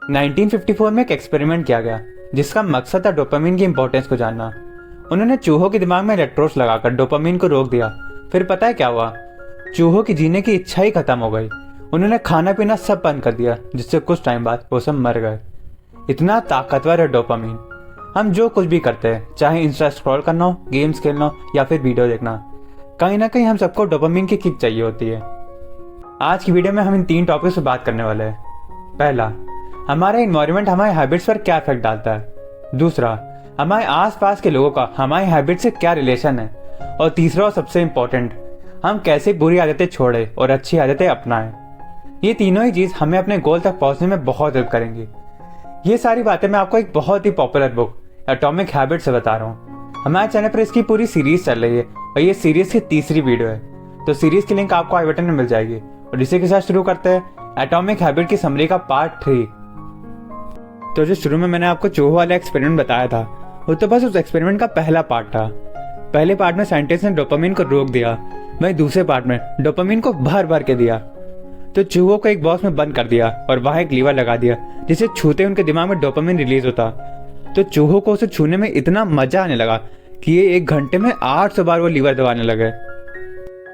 1954 में एक एक्सपेरिमेंट किया गया जिसका मकसद था डोपामिन की इंपॉर्टेंस को जानना। उन्होंने चूहों के दिमाग में इलेक्ट्रोड्स लगाकर डोपामिन को रोक दिया। फिर पता है क्या हुआ? चूहों की जीने की इच्छा ही खत्म हो गई। उन्होंने खाना पीना सब बंद कर दिया, जिससे कुछ टाइम बाद वो सब मर गए। इतना ताकतवर है डोपामिन। हम जो कुछ भी करते हैं, चाहे इंस्टा स्क्रॉल करना हो, गेम्स खेलना हो या फिर वीडियो देखना, कहीं ना कहीं हम सबको डोपामिन की किक चाहिए होती है। आज की वीडियो में हम इन 3 टॉपिक्स पर बात करने वाले हैं। पहला, हमारा एनवायरनमेंट हमारे हैबिट्स पर क्या इफेक्ट डालता है। दूसरा, हमारे आसपास के लोगों का हमारे हैबिट से क्या रिलेशन है। और तीसरा और सबसे इम्पोर्टेंट, हम कैसे बुरी आदतें छोड़े और अच्छी आदतें अपनाएं। ये तीनों ही चीज हमें अपने गोल तक पहुंचने में बहुत हेल्प करेंगी। ये सारी बातें मैं आपको एक बहुत ही पॉपुलर बुक एटॉमिक हैबिट से बता रहा हूँ। हमारे चैनल पर इसकी पूरी सीरीज चल रही है और ये सीरीज की तीसरी वीडियो है। तो सीरीज की लिंक आपको आई बटन में मिल जाएगी। और इसी के साथ शुरू करते हैं एटॉमिक हैबिट की समरी का पार्ट 3। तो जो शुरू में मैंने आपको चूहों वाला एक्सपेरिमेंट बताया था, वो तो बस उस एक्सपेरिमेंट का पहला पार्ट था। पहले पार्ट में साइंटिस्ट ने डोपामिन को रोक दिया, वहीं दूसरे पार्ट में डोपामिन को भर भर के दिया। तो चूहों को एक बॉक्स में बंद कर दिया और वहां एक लीवर लगा दिया, जिसे छूते उनके दिमाग में डोपामिन रिलीज होता। तो चूहों को उसे छूने में इतना मजा आने लगा कि ये 1 घंटे में 800 बार वो लीवर दबाने लगे।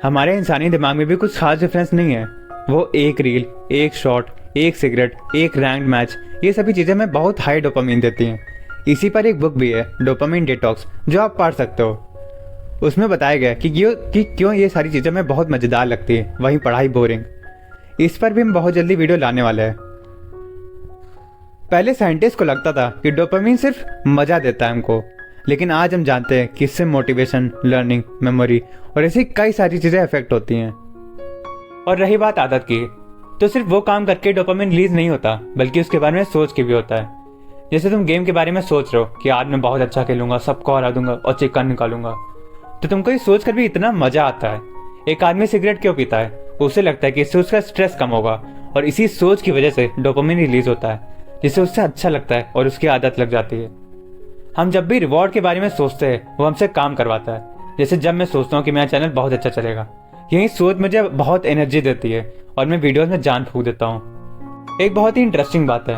हमारे इंसानी दिमाग में भी कुछ खास डिफरेंस नहीं है। वो एक रील, एक शॉट, एक सिगरेट, एक रैंक मैच, ये सभी चीजें हमें बहुत हाई डोपामिन देती हैं। इसी पर एक बुक भी है, डोपामिन डिटॉक्स, जो आप पढ़ सकते हो। उसमें बताया गया कि क्यों ये सारी चीजें हमें बहुत मजेदार लगती है, वहीं पढ़ाई बोरिंग। इस पर भी हम बहुत जल्दी वीडियो लाने वाले हैं। पहले साइंटिस्ट को लगता था कि डोपामिन सिर्फ मजा देता है हमको, लेकिन आज हम जानते हैं कि इससे मोटिवेशन, लर्निंग, मेमोरी और ऐसी कई सारी चीजें इफेक्ट होती हैं। और रही बात आदत की, तो सिर्फ वो काम करके डोपामिन रिलीज नहीं होता, बल्कि उसके बारे में सोच के भी होता है। जैसे तुम गेम के बारे में सोच रहे हो कि आज मैं बहुत अच्छा खेलूंगा, सबको हरा दूंगा और चिकन निकालूंगा, तो तुमको ये सोच कर भी इतना मजा आता है। एक आदमी सिगरेट क्यों पीता है? उसे लगता है कि इससे उसका स्ट्रेस कम होगा, और इसी सोच की वजह से डोपामिन रिलीज होता है, जिससे उससे अच्छा लगता है और उसकी आदत लग जाती है। हम जब भी रिवॉर्ड के बारे में सोचते हैं, वो हमसे काम करवाता है। जैसे जब मैं सोचता हूँ कि मेरा चैनल बहुत अच्छा चलेगा, यही सोच मुझे बहुत एनर्जी देती है और मैं वीडियोस में जान फूंक देता हूँ। एक बहुत ही इंटरेस्टिंग बात है,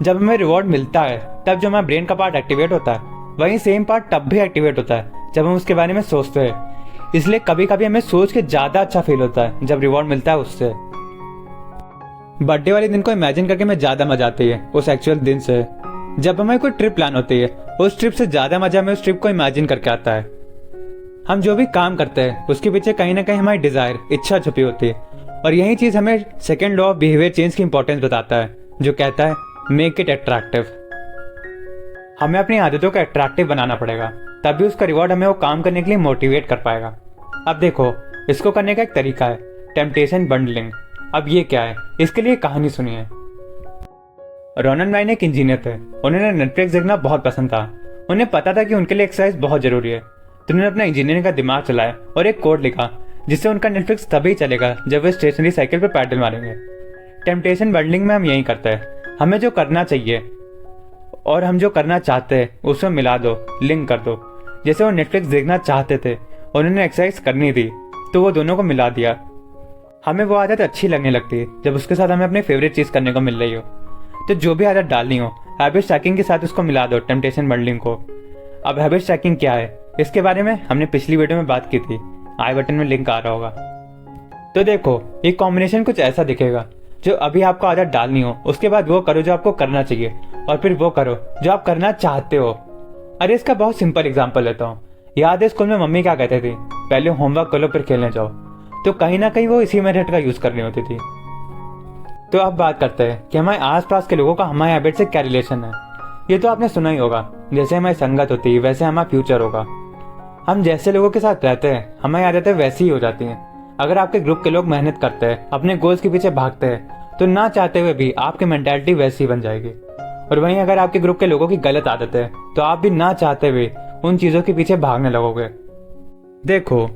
जब हमें रिवॉर्ड मिलता है तब जो हमारा ब्रेन का पार्ट एक्टिवेट होता है, वही सेम पार्ट तब भी एक्टिवेट होता है जब हम उसके बारे में सोचते हैं। इसलिए कभी कभी हमें सोच के ज्यादा अच्छा फील होता है जब रिवॉर्ड मिलता है उससे। बर्थडे वाले दिन को इमेजिन करके हमें ज्यादा मजा आती है उस एक्चुअल दिन से। जब हमें कोई ट्रिप प्लान होती है, उस ट्रिप से ज्यादा मजा हमें उस ट्रिप को इमेजिन करके आता है। हम जो भी काम करते हैं उसके पीछे कहीं ना कहीं हमारी डिजायर, इच्छा छुपी होती है। और यही चीज हमें second law of behaviour change की इंपॉर्टेंस बताता है, जो कहता है मेक इट अट्रैक्टिव। हमें अपनी आदतों को अट्रैक्टिव बनाना पड़ेगा, तभी उसका रिवॉर्ड हमें वो काम करने के लिए मोटिवेट कर पाएगा। अब देखो, इसको करने का एक तरीका है, टेम्पटेशन बंडलिंग। अब ये क्या है, इसके लिए कहानी सुनिए। रोनन राय एक इंजीनियर थे। उन्हें नेटफ्लिक्स देखना बहुत पसंद था। उन्हें पता था कि उनके लिए एक्सरसाइज बहुत जरूरी है। तो उन्होंने अपना इंजीनियरिंग का दिमाग चलाया और एक कोड लिखा, जिससे उनका नेटफ्लिक्स तभी चलेगा जब वे स्टेशनरी साइकिल पर पैडल मारेंगे। टेम्पटेशन बंडलिंग में हम यही करते हैं, हमें जो करना चाहिए और हम जो करना चाहते हैं उसमें मिला दो, लिंक कर दो। जैसे वो नेटफ्लिक्स देखना चाहते थे और उन्हें एक्सरसाइज करनी थी, तो वो दोनों को मिला दिया। हमें वो आदत अच्छी लगने लगती है जब उसके साथ हमें अपनी फेवरेट चीज करने को मिल रही हो। तो जो भी आदत डालनी हो, हैबिट स्टैकिंग के साथ उसको मिला दो, टेम्पटेशन बंडलिंग को। अब हैबिट स्टैकिंग क्या है, इसके बारे में हमने पिछली वीडियो में बात की थी, आई बटन में लिंक आ रहा होगा। तो देखो, ये कॉम्बिनेशन कुछ ऐसा दिखेगा, जो अभी आपको आदत डालनी हो, उसके बाद वो करो जो आपको करना चाहिए, और फिर वो करो जो आप करना चाहते हो। अरे इसका बहुत सिंपल एग्जांपल लेता हूँ। याद है स्कूल में मम्मी क्या कहते थे, पहले होमवर्क करो फिर खेलने जाओ। तो कहीं ना कहीं वो इसी मेथड का यूज करनी होती थी। तो अब बात करते हैं कि हमारे आसपास के लोगों का हमारे हैबिट से क्या रिलेशन है। ये तो आपने सुना ही होगा, जैसे हमारी संगत होती है वैसे हमारा फ्यूचर होगा। हम जैसे लोगों के साथ रहते हैं, हमारी आदतें वैसी ही हो जाती हैं। अगर आपके ग्रुप के लोग मेहनत करते हैं, अपने गोल्स के पीछे भागते हैं, तो ना चाहते हुए भी आपकी मेंटालिटी वैसी ही बन जाएगी। और वहीं अगर आपके ग्रुप के लोगों की गलत आदत है, तो आप भी ना चाहते हुए उन चीजों के पीछे भागने लगोगे। देखो,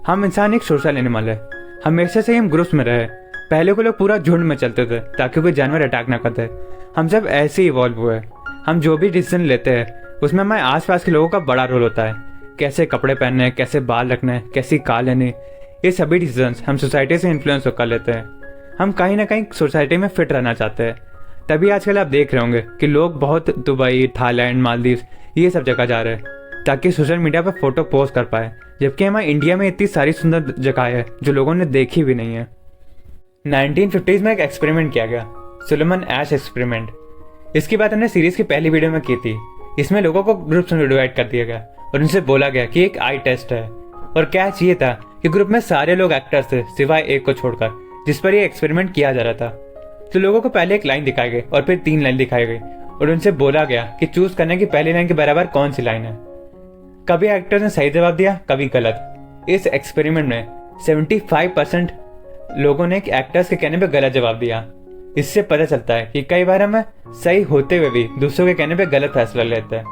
हम इंसान एक सोशल एनिमल है। हमेशा से हम ग्रुप्स में रहे। पहले को लोग पूरा झुंड में चलते थे ताकि कोई जानवर अटैक ना करते। हम सब ऐसे ही इवॉल्व हुए। हम जो भी डिसीजन लेते हैं उसमें हमारे आसपास के लोगों का बड़ा रोल होता है। कैसे कपड़े पहनने, कैसे बाल रखने, कैसी कार लेनी, ये सभी डिसीजंस हम सोसाइटी से इन्फ्लुएंस होकर लेते हैं। हम कहीं ना कहीं सोसाइटी में फिट रहना चाहते हैं, तभी आजकल आप देख रहे होंगे कि लोग बहुत दुबई, थाईलैंड, मालदीव ये सब जगह जा रहे हैं ताकि सोशल मीडिया पर फोटो पोस्ट कर पाए, जबकि हमारे इंडिया में इतनी सारी सुंदर जगह है जो लोगों ने देखी भी नहीं है। 1950s में एक एक्सपेरिमेंट किया गया, सुलेमान ऐश एक्सपेरिमेंट। इसकी बात हमने सीरीज की पहली वीडियो में की थी। इसमें लोगों को ग्रुप्स में डिवाइड कर दिया गया और उनसे बोला गया कि एक आई टेस्ट है, और कैच ये था कि ग्रुप में सारे लोग एक्टर्स थे सिवाय एक को छोड़कर, जिस पर ये एक्सपेरिमेंट किया जा रहा था। तो लोगों को पहले एक लाइन दिखाई गई और फिर 3 लाइन दिखाई गई और उनसे बोला गया कि चूज करने की पहली लाइन के बराबर कौन सी लाइन है। कभी एक्टर्स ने सही जवाब दिया, कभी गलत। इस एक्सपेरिमेंट में 75% लोगों ने एक्टर्स के कहने पे गलत जवाब दिया। इससे पता चलता है कि कई बार हमें सही होते हुए भी दूसरों के कहने पे गलत फैसला लेते हैं।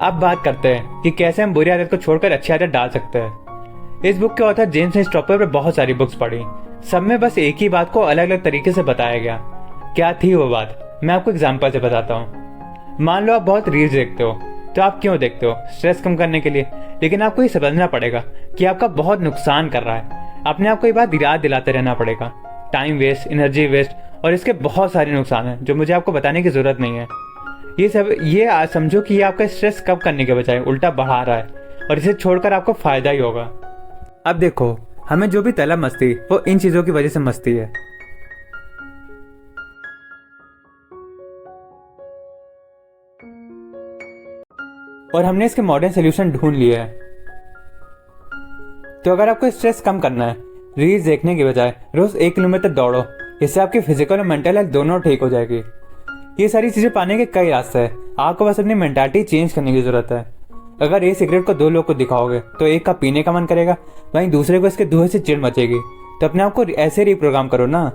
अब बात करते हैं कि कैसे हम बुरी आदत को छोड़कर अच्छी आदत डाल सकते हैं। इस बुक के ऑथर जेम्स ने स्टॉपर पर बहुत सारी बुक्स पढ़ी। सब में बस एक ही बात को अलग अलग तरीके से बताया गया। क्या थी वो बात, मैं आपको एग्जांपल से बताता हूँ। मान लो आप बहुत रील्स देखते हो, तो आप क्यों देखते हो? स्ट्रेस कम करने के लिए। लेकिन आपको ये समझना पड़ेगा कि आपका बहुत नुकसान कर रहा है। अपने आप को ये बात याद दिलाते रहना पड़ेगा। टाइम वेस्ट, एनर्जी वेस्ट, और इसके बहुत सारे नुकसान हैं जो मुझे आपको बताने की जरूरत नहीं है। ये समझो कि ये आपका स्ट्रेस कम करने के बजाय उल्टा बढ़ा रहा है, और इसे छोड़कर आपको फायदा ही होगा। अब देखो, हमें जो भी तलब मस्ती वो इन चीजों की वजह से मस्ती है। और हमने इसके मॉडर्न सोल्यूशन ढूंढ लिए है। तो अगर आपको स्ट्रेस कम करना है, रील्स देखने के बजाय रोज 1 किलोमीटर दौड़ो। इससे आपकी फिजिकल और मेंटल हेल्थ दोनों ठीक हो जाएगी। ये सारी चीजें पाने के कई रास्ते हैं। आपको बस अपनी मेंटालिटी चेंज करने की जरूरत है। अगर ये सिगरेट को 2 लोग को दिखाओगे तो एक का पीने का मन करेगा, वहीं दूसरे को इसके धुएं से चिढ़ मचेगी। तो अपने आप को ऐसे रिप्रोग्राम करो ना।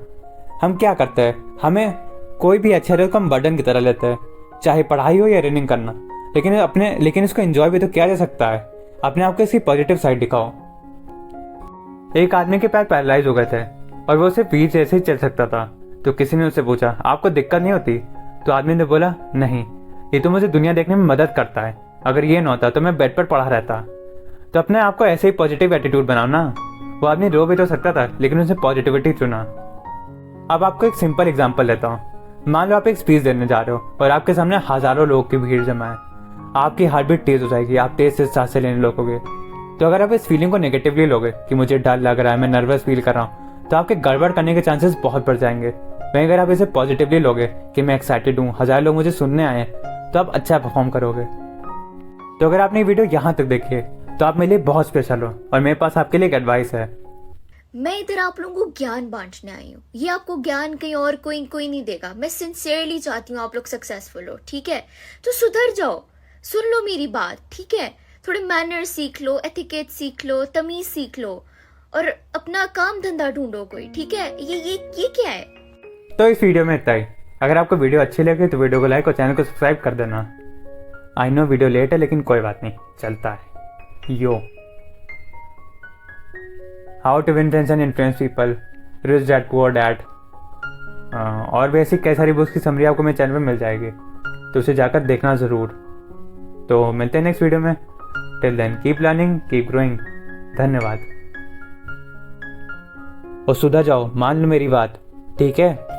हम क्या करते हैं, हमें कोई भी अच्छा रहे तो हम बर्डन की तरह लेते हैं, चाहे पढ़ाई हो या रनिंग करना। लेकिन इसको एंजॉय भी तो किया जा सकता है। अपने आप को इसकी पॉजिटिव साइड दिखाओ। एक आदमी के पैर पैरालाइज हो गए थे और वो सिर्फ व्हील चेयर से ही चल सकता था। तो किसी ने उससे पूछा, आपको दिक्कत नहीं होती? तो आदमी ने बोला, नहीं, ये तो मुझे दुनिया देखने में मदद करता है। अगर ये ना होता तो मैं बेड पर पड़ा रहता। तो अपने आप को ऐसे ही पॉजिटिव एटीट्यूड बनाओ ना। वो आदमी रो भी तो सकता था, लेकिन उसने पॉजिटिविटी चुना। अब आपको एक सिंपल एग्जांपल लेता हूँ। मान लो आप एक स्पीच देने जा रहे हो और आपके सामने हजारों लोगों की भीड़ जमा है। आपकी हार्ट बीट तेज हो जाएगी, आप तेज से सांसें लेने लगोगे। तो अगर आप इस फीलिंग को नेगेटिवली लोगे कि मुझे डर लग रहा है, मैं नर्वस फील कर रहा हूँ, तो आपके गड़बड़ करने के चांसेस बहुत बढ़ जाएंगे। वहीं अगर आप इसे पॉजिटिवली लोगे कि मैं एक्साइटेड हूँ, 1000 लोग मुझे सुनने आए हैं, तो आप अच्छा परफॉर्म करोगे। तो अगर आपने ये वीडियो यहाँ तक देखी है तो आप मेरे लिए बहुत स्पेशल हो, और मेरे पास आपके लिए एक एडवाइस है। मैं इधर आप लोगों को ज्ञान बांटने आई हूँ। ये आपको ज्ञान कहीं और कोई नहीं देगा। मैं सिंसियरली चाहती हूँ आप लोग सक्सेसफुल हो, ठीक है? तो सुधर जाओ, सुन लो मेरी बात, ठीक है? थोड़े मैनर सीख लो, एथिकेट सीख लो, तमीज सीख लो, और अपना काम धंधा ढूंढो कोई, ठीक है? ये क्या है? तो इस वीडियो में इतना ही। अगर आपको वीडियो अच्छी लगे तो वीडियो को लाइक और चैनल को सब्सक्राइब कर देना। आई नो वीडियो लेट है, लेकिन कोई बात नहीं, चलता है। यो how to win friends and influence people, rich dad poor dad, और भी ऐसी कई सारी बुक्स की समरी आपको मेरे चैनल पर मिल जाएगी, तो उसे जाकर देखना ज़रूर। तो मिलते हैं नेक्स्ट वीडियो में। Till then keep learning, keep growing. धन्यवाद। और सुधर जाओ, मान लो मेरी बात, ठीक है?